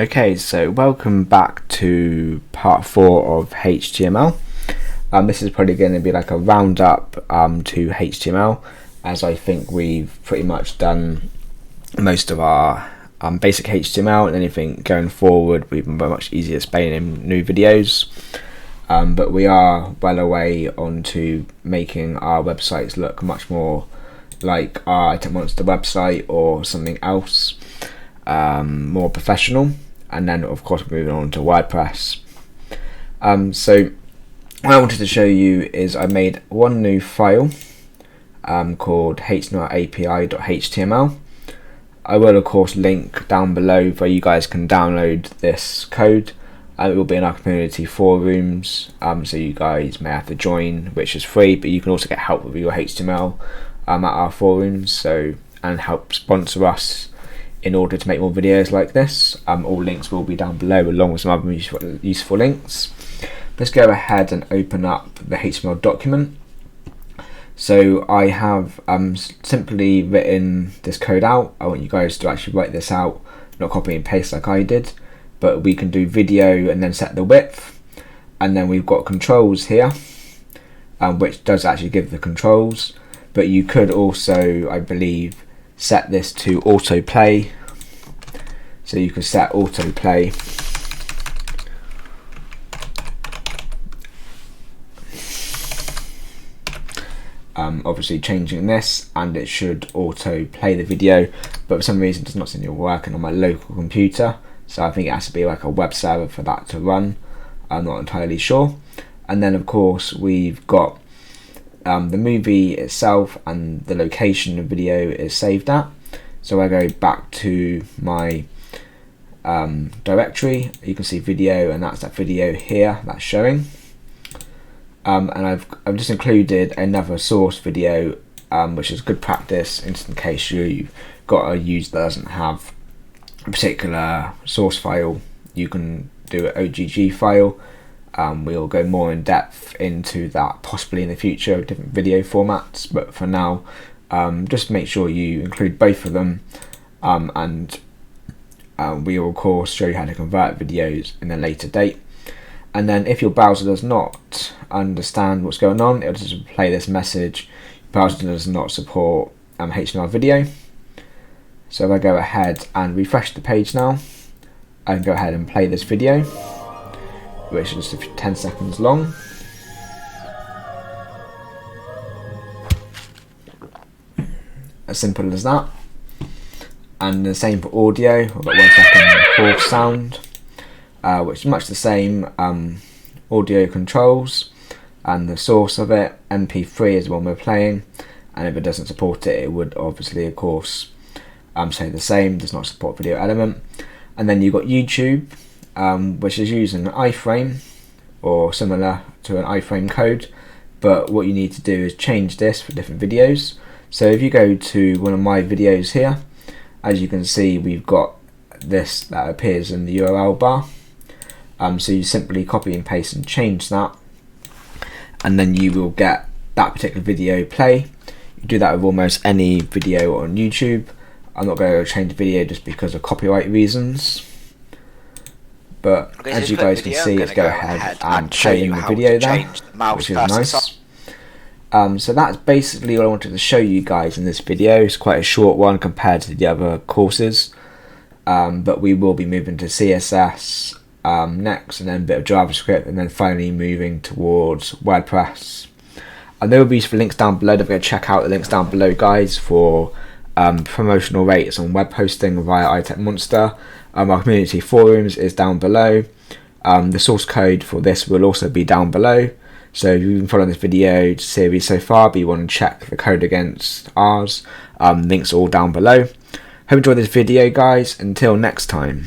Okay, so welcome back to part 4 of HTML. This is probably going to be like a roundup to HTML, as I think we've pretty much done most of our basic HTML, and anything going forward we've been very much easier explaining in new videos. But we are well away onto making our websites look much more like our Item Monster website or something else, more professional. And then of course moving on to WordPress. So what I wanted to show you is I made one new file called htmlapi.html. I will of course link down below where you guys can download this code. It will be in our community forums, so you guys may have to join, which is free, but you can also get help with your HTML at our forums, and help sponsor us in order to make more videos like this. All links will be down below, along with some other useful links. Let's go ahead and open up the HTML document. So I have simply written this code out. I want you guys to actually write this out, not copy and paste like I did, but we can do video and then set the width. And then we've got controls here, which does actually give the controls, but you could also, I believe, set this to autoplay. So you can set autoplay. Obviously changing this, and it should autoplay the video, but for some reason it does not seem to be working on my local computer, so I think it has to be like a web server for that to run. I'm not entirely sure. And then of course we've got the movie itself, and the location the video is saved at. So I go back to my directory, you can see video, and that's that video here that's showing. And I've just included another source video, which is good practice in case you've got a user that doesn't have a particular source file. You can do an OGG file. We'll go more in depth into that possibly in the future, different video formats, but for now just make sure you include both of them, and we will of course show you how to convert videos in a later date. And then if your browser does not understand what's going on, it'll just play this message: browser does not support HTML video. So if I go ahead and refresh the page now, I can go ahead and play this video, which is just 10 seconds long. As simple as that. And the same for audio. I've got 1 second pause sound, which is much the same. Audio controls, and the source of it, MP3, is the one we're playing, and if it doesn't support it, it would obviously of course say the same, does not support video element. And then you've got YouTube, which is using an iframe or similar to an iframe code, but what you need to do is change this for different videos. So if you go to one of my videos here, as you can see, we've got this that appears in the URL bar. So you simply copy and paste and change that, and then you will get that particular video play. You do that with almost any video on YouTube. I'm not going to change the video just because of copyright reasons, but as you guys can see, let's go ahead and show you the video there, which is nice. So that's basically what I wanted to show you guys in this video. It's quite a short one compared to the other courses, but we will be moving to CSS next, and then a bit of JavaScript, and then finally moving towards WordPress. And there will be some links down below. Don't forget to check out the links down below, guys, for promotional rates on web hosting via Item Monster. Our community forums is down below. The source code for this will also be down below. So if you've been following this video series so far, but you want to check the code against ours, links are all down below. Hope you enjoyed this video, guys. Until next time.